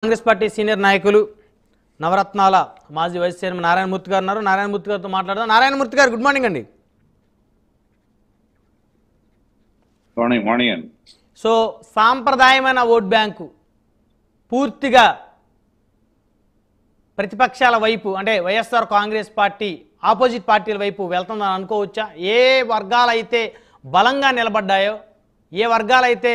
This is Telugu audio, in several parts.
కాంగ్రెస్ పార్టీ సీనియర్ నాయకులు నవరత్నాల మాజీ వైస్ చైర్మన్ నారాయణమూర్తి గారు ఉన్నారు. నారాయణమూర్తి గారితో మాట్లాడదాం. నారాయణమూర్తి గారు, గుడ్ మార్నింగ్ అండి. మార్నింగ్. సో సాంప్రదాయమైన ఓట్ బ్యాంకు పూర్తిగా ప్రతిపక్షాల వైపు, అంటే వైఎస్ఆర్ కాంగ్రెస్ పార్టీ ఆపోజిట్ పార్టీల వైపు వెళ్తుందని అనుకోవచ్చా? ఏ వర్గాలైతే బలంగా నిలబడ్డాయో, ఏ వర్గాలైతే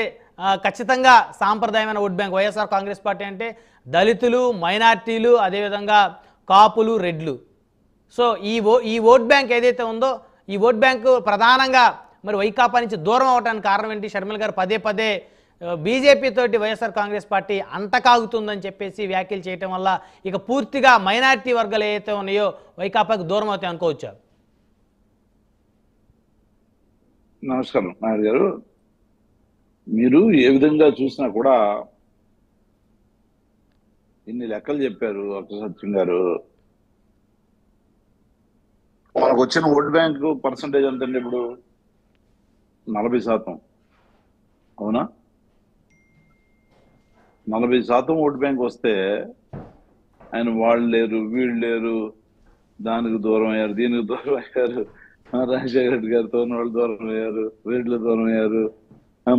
ఖచ్చితంగా సాంప్రదాయమైన vote bank, YSR Congress party అంటే దళితులు, మైనార్టీలు, అదేవిధంగా కాపులు, రెడ్లు. సో ఈ ఓట్ బ్యాంక్ ఏదైతే ఉందో, ఈ ఓట్ బ్యాంకు ప్రధానంగా మరి వైకాపా నుంచి దూరం అవడానికి కారణం ఏంటి? షర్మిల గారు పదే పదే బీజేపీ తోటి వైఎస్ఆర్ కాంగ్రెస్ పార్టీ అంటకాగుతుందని చెప్పేసి వ్యాఖ్యలు చేయటం వల్ల ఇక పూర్తిగా మైనారిటీ వర్గాలు ఏవైతే ఉన్నాయో వైకాపాకి దూరం అవుతాయి అనుకోవచ్చా? నమస్కారం నాయుడు గారు. మీరు ఏ విధంగా చూసినా కూడా ఇన్ని లెక్కలు చెప్పారు అక్షసత్యం గారు. మనకు వచ్చిన ఓట్ బ్యాంక్ పర్సంటేజ్ ఎంతండి ఇప్పుడు? 40%. అవునా? 40% ఓట్ బ్యాంక్ వస్తే ఆయన వాళ్ళు లేరు, వీళ్ళు లేరు, దానికి దూరం అయ్యారు, దీనికి దూరం అయ్యారు, రాజశేఖర రెడ్డి గారితో వాళ్ళు దూరం అయ్యారు, రెడ్లు దూరం అయ్యారు,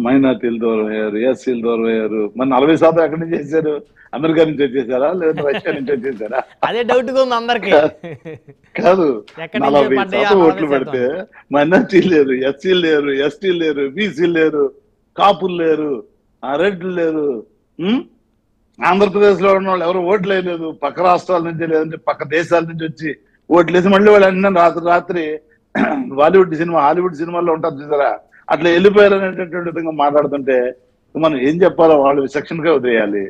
మైనార్టీలు దూరం అయ్యారు, ఎస్సీలు దూరం అయ్యారు. మరి 40% ఎక్కడి నుంచి చేశారు? అమెరికా నుంచి వచ్చేసారా, లేదా రష్యా నుంచి వచ్చేసారా? అదే డౌట్ గా ఉంది అందరికి. కాదు, 40% ఓట్లు పెడితే మైనార్టీలు లేరు, ఎస్సీలు లేరు, ఎస్టీలు లేరు, బీసీలు లేరు, కాపులు లేరు, రెడ్లు లేరు. ఆంధ్రప్రదేశ్ లో ఉన్న వాళ్ళు ఎవరు ఓట్లు వేయలేదు. పక్క రాష్ట్రాల నుంచి లేదంటే పక్క దేశాల నుంచి వచ్చి ఓట్లు వేసి మళ్ళీ వాళ్ళు అన్నీ రాత్రి బాలీవుడ్ సినిమా, హాలీవుడ్ సినిమాల్లో ఉంటారు చూసారా, అట్లా వెళ్ళిపోయారనేటటువంటి విధంగా మాట్లాడుతుంటే మనం ఏం చెప్పాలో వాళ్ళు విచక్షణగా వదిలేయాలి.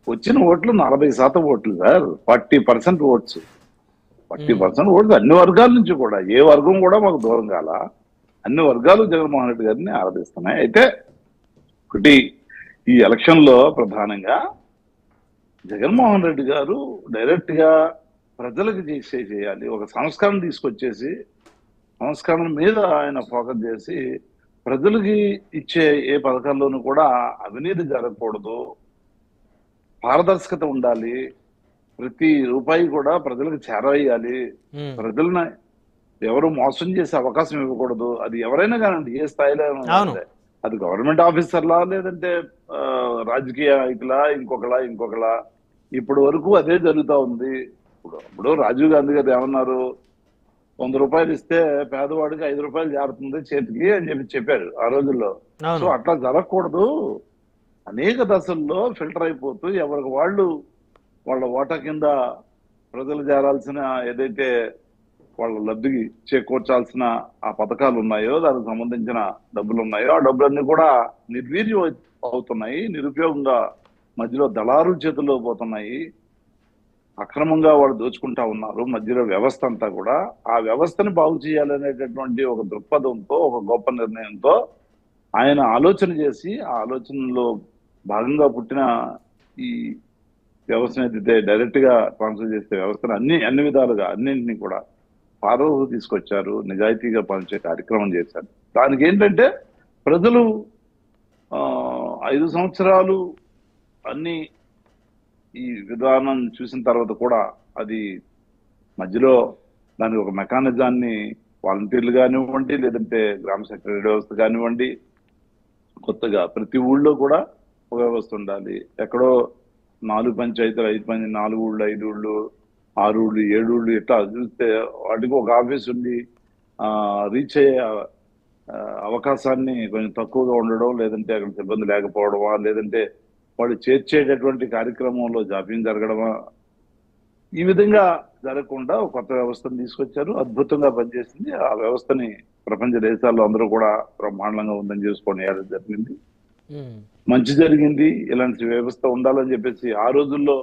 వచ్చిన ఓట్లు 40% ఓట్లు సార్. 40% ఓట్స్, 40% ఓట్స్ అన్ని వర్గాల నుంచి కూడా. ఏ వర్గం కూడా మాకు దూరం కాల. అన్ని వర్గాలు జగన్మోహన్ రెడ్డి గారిని ఆరాధిస్తున్నాయి. అయితే ఒకటి, ఈ ఎలక్షన్ లో ప్రధానంగా జగన్మోహన్ రెడ్డి గారు డైరెక్ట్ గా ప్రజలకు చేయాలి. ఒక సంస్కరణ తీసుకొచ్చేసి సంస్కరణ మీద ఆయన ఫోకస్ చేసి ప్రజలకి ఇచ్చే ఏ పథకాల్లోనూ కూడా అవినీతి జరగకూడదు, పారదర్శకత ఉండాలి, ప్రతి రూపాయి కూడా ప్రజలకు చేరవేయాలి, ప్రజలను ఎవరు మోసం చేసే అవకాశం ఇవ్వకూడదు. అది ఎవరైనా కానండి, ఏ స్థాయిలో అది గవర్నమెంట్ ఆఫీసర్లా లేదంటే రాజకీయ నాయకులా, ఇంకొకలా. ఇప్పటి వరకు అదే జరుగుతూ ఉంది. ఇప్పుడు రాజీవ్ గాంధీ గారు ఏమన్నారు? 100 రూపాయలు ఇస్తే పేదవాడికి 5 రూపాయలు జారుతుంది చేతికి అని చెప్పారు ఆ రోజుల్లో. సో అట్లా జరగకూడదు. అనేక దశల్లో ఫిల్టర్ అయిపోతూ ఎవరికి వాళ్ళు వాళ్ళ ఓటా కింద ప్రజలు చేరాల్సిన ఏదైతే వాళ్ళ లబ్ధికి చేకూర్చాల్సిన ఆ పథకాలు ఉన్నాయో, దానికి సంబంధించిన డబ్బులు ఉన్నాయో, ఆ డబ్బులన్నీ కూడా నిర్వీర్యం అవుతున్నాయి, నిరుపయోగంగా మధ్యలో దళారుల చేతుల్లో పోతున్నాయి, అక్రమంగా వాళ్ళు దోచుకుంటా ఉన్నారు మధ్యలో వ్యవస్థ అంతా కూడా. ఆ వ్యవస్థని బాగు చేయాలనేటటువంటి ఒక దృక్పథంతో, ఒక గొప్ప నిర్ణయంతో ఆయన ఆలోచన చేసి, ఆ ఆలోచనలో భాగంగా పుట్టిన ఈ వ్యవస్థను ఏదైతే డైరెక్ట్ గా ట్రాన్స్ఫర్ చేసే వ్యవస్థను అన్ని విధాలుగా అన్నింటినీ కూడా పారదర్శకత తీసుకొచ్చారు, నిజాయితీగా పనిచే కార్యక్రమం చేశారు. దానికి ఏంటంటే ప్రజలు 5 సంవత్సరాలు అన్ని ఈ విధానం చూసిన తర్వాత కూడా అది మధ్యలో దానికి ఒక మెకానిజాన్ని వాలంటీర్లు కానివ్వండి, లేదంటే గ్రామ సెక్రటరీ వ్యవస్థ కానివ్వండి, కొత్తగా ప్రతి ఊళ్ళో కూడా ఒక వ్యవస్థ ఉండాలి. ఎక్కడో 4 పంచాయతీలు, 4 ఊళ్ళు, 5 ఊళ్ళు, 6 ఊళ్ళు, 7 ఊళ్ళు ఇట్లా చూస్తే వాటికి ఒక ఆఫీస్ ఉండి రీచ్ అయ్యే అవకాశాన్ని కొంచెం తక్కువగా ఉండడం, లేదంటే అక్కడ సిబ్బంది లేకపోవడమా, లేదంటే వాళ్ళు చేర్చేటటువంటి కార్యక్రమంలో జాప్యం జరగడమా, ఈ విధంగా జరగకుండా ఒక కొత్త వ్యవస్థను తీసుకొచ్చారు. అద్భుతంగా పనిచేసింది. ఆ వ్యవస్థని ప్రపంచ దేశాల్లో అందరూ కూడా బ్రహ్మాండంగా ఉందని చేసుకొని జరిగింది. మంచి జరిగింది. ఇలాంటి వ్యవస్థ ఉండాలని చెప్పేసి ఆ రోజుల్లో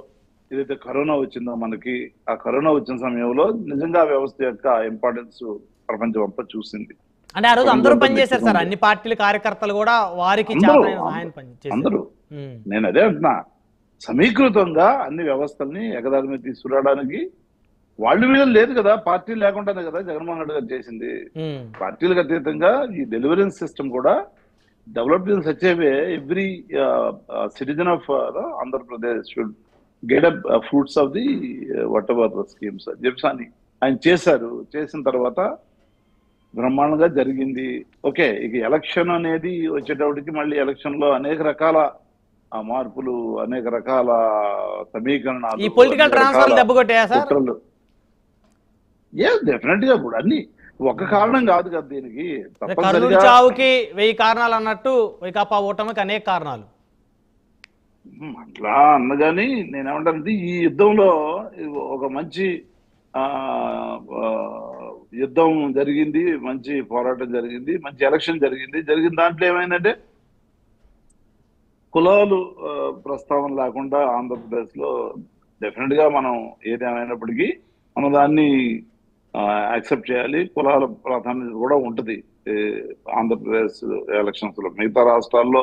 ఏదైతే కరోనా వచ్చిందో మనకి, ఆ కరోనా వచ్చిన సమయంలో నిజంగా ఆ వ్యవస్థ యొక్క ఇంపార్టెన్స్ ప్రపంచం అంతా చూసింది. అంటే ఆ రోజు అందరూ పనిచేశారు సార్, అన్ని పార్టీల కార్యకర్తలు కూడా వారికి అందరూ. నేను అదే అంటున్నా, సమీకృతంగా అన్ని వ్యవస్థల్ని ఎగదారి మీద తీసుకురావడానికి వాళ్ళు వీళ్ళు లేదు కదా, పార్టీ లేకుండానే కదా జగన్మోహన్ రెడ్డి గారు చేసింది. పార్టీలకు అతీతంగా ఈ డెలివరెన్స్ సిస్టమ్ కూడా developed in such a way, every citizen of Andhra Pradesh should get up fruits of the whatever the schemes చెప్పని ఆయన చేశారు. చేసిన తర్వాత బ్రహ్మాండంగా జరిగింది. ఓకే, ఇక ఎలక్షన్ అనేది వచ్చేటప్పటికి మళ్ళీ ఎలక్షన్ లో అనేక రకాల మార్పులు, అనేక రకాల సమీకరణాలు, ఈ పొలిటికల్ ట్రాన్స్ఫర్ దెబ్బ కొట్టాయా సార్? డెఫినెట్ గా ఇప్పుడు అన్ని ఒక కారణం కాదు కదా దీనికి. కర్నూలు చావుకి 1000 కారణాలు అన్నట్టు వైకాపా ఓటమికి అనేక కారణాలు. అట్లా అన్నగాని నేనేమంటానంటే ఈ యుద్ధంలో ఒక మంచి యుద్ధం జరిగింది, మంచి పోరాటం జరిగింది, మంచి ఎలక్షన్ జరిగింది. జరిగిన దాంట్లో ఏమైందంటే కులాలు ప్రస్తావన లేకుండా ఆంధ్రప్రదేశ్ లో డెఫినెట్ గా మనం ఏదేమైనప్పటికీ మనం దాన్ని యాక్సెప్ట్ చేయాలి. కులాల ప్రాధాన్యత కూడా ఉంటుంది ఆంధ్రప్రదేశ్ ఎలక్షన్స్ లో. మిగతా రాష్ట్రాల్లో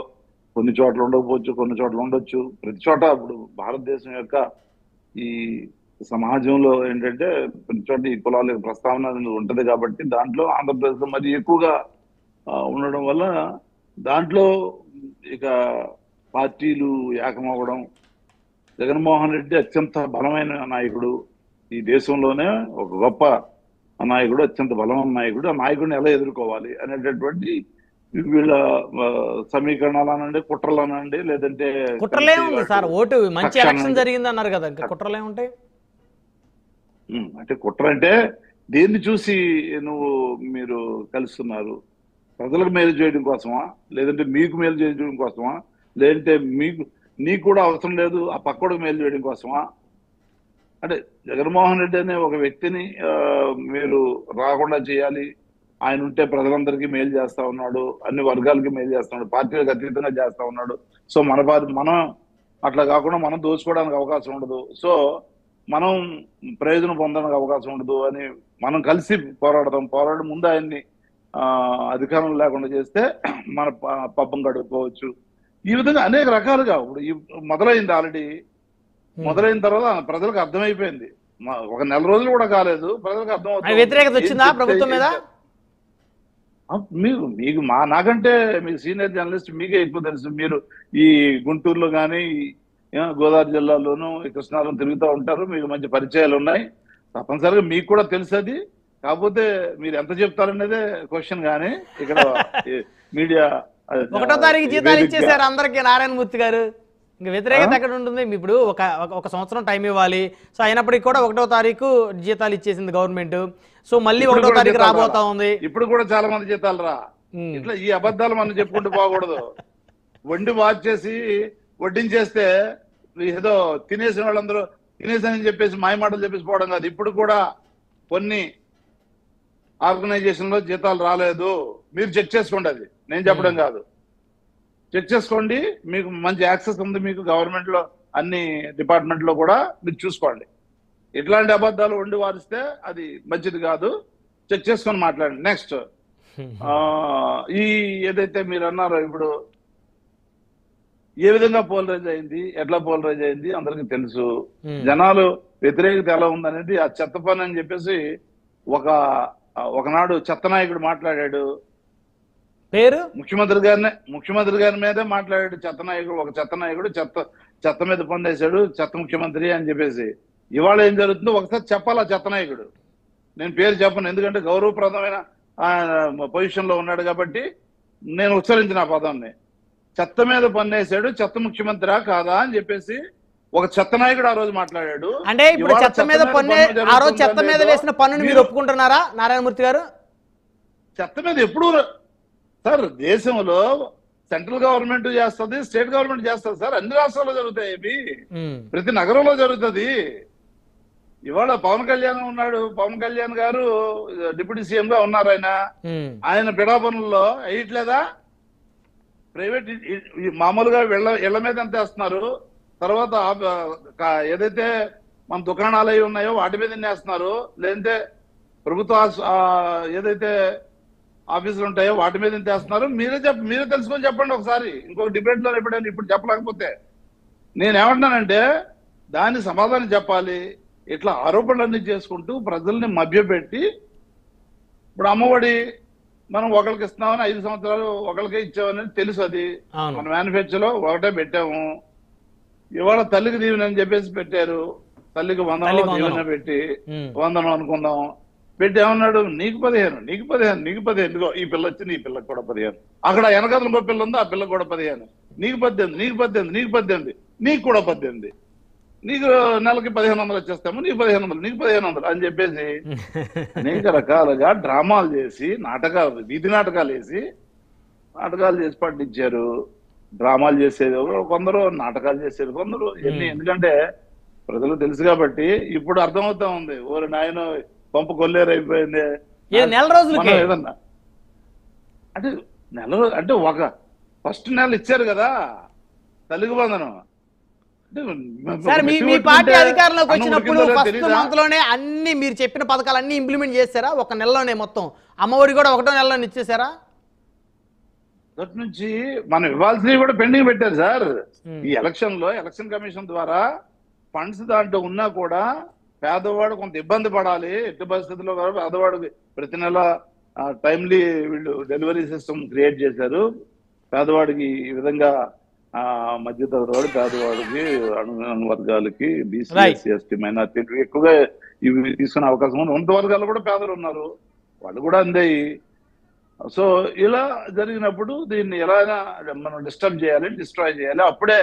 కొన్ని చోట్ల ఉండకపోవచ్చు, కొన్ని చోట్ల ఉండొచ్చు. ప్రతి చోట ఇప్పుడు భారతదేశం యొక్క ఈ సమాజంలో ఏంటంటే ప్రతి చోట ఈ కులాల ప్రస్తావన ఉంటుంది కాబట్టి దాంట్లో ఆంధ్రప్రదేశ్ లో మరి ఎక్కువగా ఉండడం వల్ల దాంట్లో ఇక పార్టీలు ఏకమవ్వడం. జగన్మోహన్ రెడ్డి అత్యంత బలమైన నాయకుడు, ఈ దేశంలోనే ఒక గొప్ప నాయకుడు, అత్యంత బలమైన నాయకుడు. ఆ నాయకుడిని ఎలా ఎదుర్కోవాలి అనేటటువంటి వీళ్ళ సమీకరణాలు అనండి, కుట్రలు అనండి, లేదంటే కుట్రలే ఉంది సార్. ఓటు మంచి ఎలక్షన్ జరిగింది అన్నారు కదా, ఇంకా కుట్రలే ఉంటాయి. అంటే కుట్ర అంటే దేన్ని చూసి మీరు కలుస్తున్నారు? ప్రజలకు మేలు చేయడం కోసమా, లేదంటే మీకు మేలు చేయడం కోసమా, లేదంటే నీకు కూడా అవసరం లేదు ఆ పక్కడికి మేలు చేయడం కోసమా? అంటే జగన్మోహన్ రెడ్డి అనే ఒక వ్యక్తిని మీరు రాకుండా చేయాలి, ఆయన ఉంటే ప్రజలందరికీ మేలు చేస్తా ఉన్నాడు, అన్ని వర్గాలకి మేలు చేస్తున్నాడు, పార్టీలకు అతీతంగా చేస్తా ఉన్నాడు. సో మనం అట్లా కాకుండా మనం దోచుకోవడానికి అవకాశం ఉండదు, సో మనం ప్రయోజనం పొందడానికి అవకాశం ఉండదు అని మనం కలిసి పోరాడి ముందు ఆయన్ని అధికారం లేకుండా చేస్తే మన పబ్బం గడుపుకోవచ్చు. ఈ విధంగా అనేక రకాలుగా ఇప్పుడు మొదలైంది. ఆల్రెడీ మొదలైన తర్వాత ప్రజలకు అర్థమైపోయింది. ఒక నెల రోజులు కూడా కాలేదు, ప్రజలకు అర్థమవుతుంది. వ్యతిరేకత వచ్చిందా ప్రభుత్వం మీద? మీకు నాకంటే మీకు సీనియర్ జర్నలిస్ట్ మీకే ఎక్కువ తెలుసు. మీరు ఈ గుంటూరులో కానీ గోదావరి జిల్లాలోనూ కృష్ణాలో తిరుగుతూ ఉంటారు, మీకు మంచి పరిచయాలు ఉన్నాయి. తప్పనిసరిగా మీకు కూడా తెలుసు అది. కాకపోతే మీరు ఎంత చెప్తారనేదే క్వశ్చన్. కానీ ఇక్కడ మీడియా 1వ తారీఖు జీతాలు ఇచ్చేసారు అందరికి నారాయణమూర్తి గారు. ఇంకా వ్యతిరేకత ఎక్కడ ఉంటుంది? ఇప్పుడు ఒక సంవత్సరం టైం ఇవ్వాలి. సో అయినప్పటికీ కూడా 1వ తారీఖు జీతాలు ఇచ్చేసింది గవర్నమెంట్. సో మళ్ళీ 1వ తారీఖు రాబోతా ఉంది. ఇప్పుడు కూడా చాలా మంది జీతాలు రా. ఇట్లా ఈ అబద్ధాలు మనం చెప్పుకుంటూ పోకూడదు. వండి వాచ్ చేసి వడ్డించేస్తే ఏదో తినేసిన వాళ్ళందరూ తినేసానని చెప్పేసి మాయమాటలు చెప్పేసి పోవడం కాదు. ఇప్పుడు కూడా కొన్ని ఆర్గనైజేషన్ లో జీతాలు రాలేదు, మీరు చెక్ చేసుకోండి. అది నేను చెప్పడం కాదు, చెక్ చేసుకోండి. మీకు మంచి యాక్సెస్ ఉంది, మీకు గవర్నమెంట్ లో అన్ని డిపార్ట్మెంట్ లో కూడా మీరు చూసుకోండి. ఇట్లాంటి అబద్ధాలు వండి వారిస్తే అది మంచిది కాదు. చెక్ చేసుకొని మాట్లాడండి. నెక్స్ట్ ఈ ఏదైతే మీరు అన్నారో ఇప్పుడు ఏ విధంగా పోలరైజ్ అయింది, ఎట్లా పోలరైజ్ అయింది అందరికి తెలుసు. జనాలు వ్యతిరేకత ఎలా ఉందనేది ఆ చెత్త పని అని చెప్పేసి ఒకనాడు చెత్త నాయకుడు మాట్లాడాడు. పేరు ముఖ్యమంత్రి గారి మీదే మాట్లాడాడు చెత్త నాయకుడు. ఒక చెత్త నాయకుడు చెత్త మీద పనిచేశాడు, చెత్త ముఖ్యమంత్రి అని చెప్పేసి. ఇవాళ ఏం జరుగుతుందో ఒకసారి చెప్పాలి ఆ చెత్త నాయకుడు. నేను పేరు చెప్పను, ఎందుకంటే గౌరవప్రదమైన పొజిషన్ లో ఉన్నాడు కాబట్టి నేను ఉచ్చరించిన ఆ పదాన్ని. చెత్త మీద పన్నేసాడు, చెత్త ముఖ్యమంత్రి కాదా అని చెప్పేసి ఒక చెత్త నాయకుడు ఆ రోజు మాట్లాడాడు. అంటే ఇప్పుడు చెత్త మీద ఆ రోజు చెత్త మీద వేసిన పన్నుని మీరు ఒప్పుకుంటున్నారా నారాయణమూర్తి గారు? చెత్త మీద ఎప్పుడు సార్ దేశంలో సెంట్రల్ గవర్నమెంట్ చేస్తుంది, స్టేట్ గవర్నమెంట్ చేస్తుంది సార్. అన్ని రాష్ట్రాల్లో జరుగుతాయి ఇవి, ప్రతి నగరంలో జరుగుతుంది. ఇవాళ పవన్ కళ్యాణ్ ఉన్నాడు, పవన్ కళ్యాణ్ గారు డిప్యూటీ సీఎం గా ఉన్నారు. ఆయన పిడాపనుల్లో వేయట్లేదా? ప్రైవేట్ మామూలుగా ఇళ్ల మీద ఎంత వేస్తున్నారు, తర్వాత ఏదైతే మన దుకాణాలు అవి ఉన్నాయో వాటి మీద వేస్తున్నారు, లేదంటే ప్రభుత్వ ఏదైతే ఆఫీసులు ఉంటాయో వాటి మీద ఎంత వేస్తున్నారు? మీరే తెలుసుకొని చెప్పండి ఒకసారి. ఇంకొక డిబేట్ లో ఎప్పుడైనా ఇప్పుడు చెప్పలేకపోతే నేనేమంటున్నానంటే దాన్ని సమాధానం చెప్పాలి. ఇట్లా ఆరోపణలన్నీ చేసుకుంటూ ప్రజల్ని మభ్యపెట్టి ఇప్పుడు అమ్మఒడి మనం ఒకరికి ఇస్తున్నామని 5 సంవత్సరాలు ఒకరికే ఇచ్చామని తెలుసు. అది అవును. మన మేనిఫెస్టోలో ఒకటే పెట్టాము. ఇవాళ తల్లికి దీవెన అని చెప్పేసి పెట్టారు. తల్లికి వందనం దీవెన పెట్టి వందనం అనుకుందాం పెట్టి ఏమన్నాడు, నీకు 15 నీకు 15 నీకు 15 ఇదిగో ఈ పిల్ల వచ్చింది, ఈ పిల్లకి కూడా 15. అక్కడ వెనకతలు ఇంకో పిల్ల ఉంది, ఆ పిల్లకి కూడా 15. నీకు 18 నీకు 18 నీకు 18 నీకు కూడా 18 నీకు నెలకి 1500 వచ్చేస్తాము, నీకు 1500 నీకు 1500 అని చెప్పేసి అనేక రకాలుగా డ్రామాలు చేసి నాటకాలు వీధి నాటకాలు వేసి పట్టించారు. డ్రామాలు చేసేది కొందరు, నాటకాలు చేసేది కొందరు. ఇవన్నీ ఎందుకంటే ప్రజలకు తెలుసు కాబట్టి ఇప్పుడు అర్థమవుతా ఉంది. ఓరి నాయన పంపు కొల్లేరు అయిపోయింది. నెల రోజులకి ఏదన్నా అంటే అంటే ఒక ఫస్ట్ నెల ఇచ్చారు కదా తల్లికి వందనం. సార్ మీ పార్టీ అధికారంలోకి వచ్చినప్పుడు ఫస్ట్ మంత్ లోనే అన్ని మీరు చెప్పిన పథకాలు అన్ని ఇంప్లిమెంట్ చేశారా? ఒక నెలలోనే మొత్తం అమ్మఒడి కూడా ఒకటో నెలలో ఇచ్చేసారా? మొదటి నుంచి మనం ఇవ్వాల్సినవి కూడా పెండింగ్ పెట్టారు సార్. ఈ ఎలక్షన్ కమిషన్ ద్వారా ఫండ్స్ దాంట్లో ఉన్నా కూడా పేదవాడు కొంత ఇబ్బంది పడాలి, ఎట్టి పరిస్థితుల్లో పేదవాడికి ప్రతి నెల టైమ్లీ వీళ్ళు డెలివరీ సిస్టమ్ క్రియేట్ చేశారు. పేదవాడికి ఈ విధంగా మధ్యతరగతి వాడు, పేదవాడికి, అణు వర్గాలకి, బీసీ ఎస్సీ ఎస్టీ మైనార్టీలు ఎక్కువగా ఇవి తీసుకునే అవకాశం ఉంది. ఉన్నత వర్గాలు కూడా పేదలు ఉన్నారు, వాళ్ళు కూడా అందాయి. సో ఇలా జరిగినప్పుడు దీన్ని ఎలా మనం డిస్టర్బ్ చేయాలి, డిస్ట్రాయ్ చేయాలి. అప్పుడే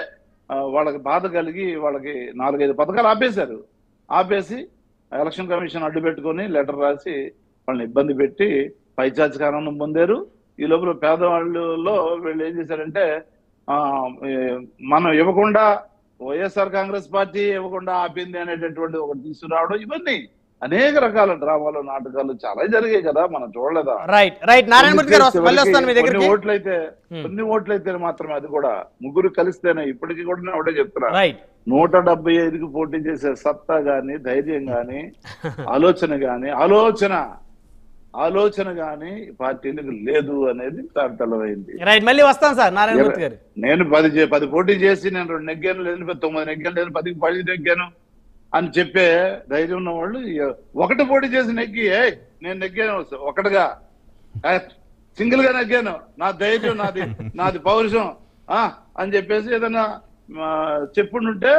వాళ్ళకి బాధ కలిగి వాళ్ళకి 4-5 పథకాలు ఆపేసి ఎలక్షన్ కమిషన్ అడ్డు పెట్టుకొని లెటర్ రాసి వాళ్ళని ఇబ్బంది పెట్టి పైచాచిక ఆనందం పొందారు. ఈ లోపల పేదవాళ్ళలో వీళ్ళు ఏం చేశారంటే మనం ఇవ్వకుండా వైఎస్ఆర్ కాంగ్రెస్ పార్టీ ఇవ్వకుండా ఆపింది అనేటటువంటి ఒకటి తీసుకురావడం, ఇవన్నీ అనేక రకాల డ్రామాలు నాటకాలు చాలా జరిగాయి కదా, మనం చూడలేదా? కొన్ని ఓట్లయితే మాత్రమే, అది కూడా ముగ్గురు కలిస్తేనే. ఇప్పటికీ కూడా ఒకటే చెప్తున్నా, 175కి పోటీ చేసే సత్తా గాని, ధైర్యం గాని, ఆలోచన గాని పార్టీలకు లేదు అనేది తెల్లమైంది. నేను 10 పోటీ చేసి నేను 2 నెగ్గాను, లేదు 9 నెగ్గాను, లేదు 10కి 10 నెగ్గాను అని చెప్పే ధైర్యం ఉన్న వాళ్ళు 1 పోటీ చేసి నెగ్గి నేను నెగ్గాను ఒకటిగా సింగిల్ గా నెగ్గాను, నా ధైర్యం నాది పౌరుషం అని చెప్పేసి ఏదైనా చెప్పుంటే.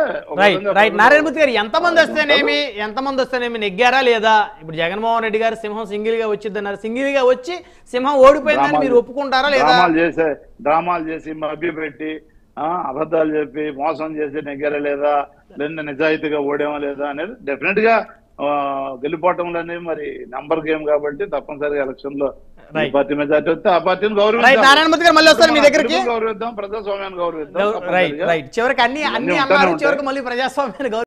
నారాయణమూర్తి గారు ఎంతమంది వస్తేనేమి నెగ్గారా లేదా? ఇప్పుడు జగన్మోహన్ రెడ్డి గారు సింహం సింగిల్ గా వచ్చిద్దన్నారు, సింగిల్ గా వచ్చి సింహం ఓడిపోయిందని మీరు ఒప్పుకుంటారా లేదా? డ్రామాలు చేసి మభ్యపెట్టి అబద్ధాలు చెప్పి మోసం చేసి నెగ్గారా లేదా, లేదా నిజాయితీగా ఓడేమో లేదా అనేది డెఫినెట్ గా గెలిపోవటంలో మరి నంబర్ గేమ్ కాబట్టి తప్పనిసరిగా ఎలక్షన్ లో పార్టీ మెజార్టీ వస్తే ఆ పార్టీని గౌరవిద్దాం, ప్రజాస్వామ్యాన్ని గౌరవిద్దాం. చివరికి అన్ని ప్రజాస్వామ్యాన్ని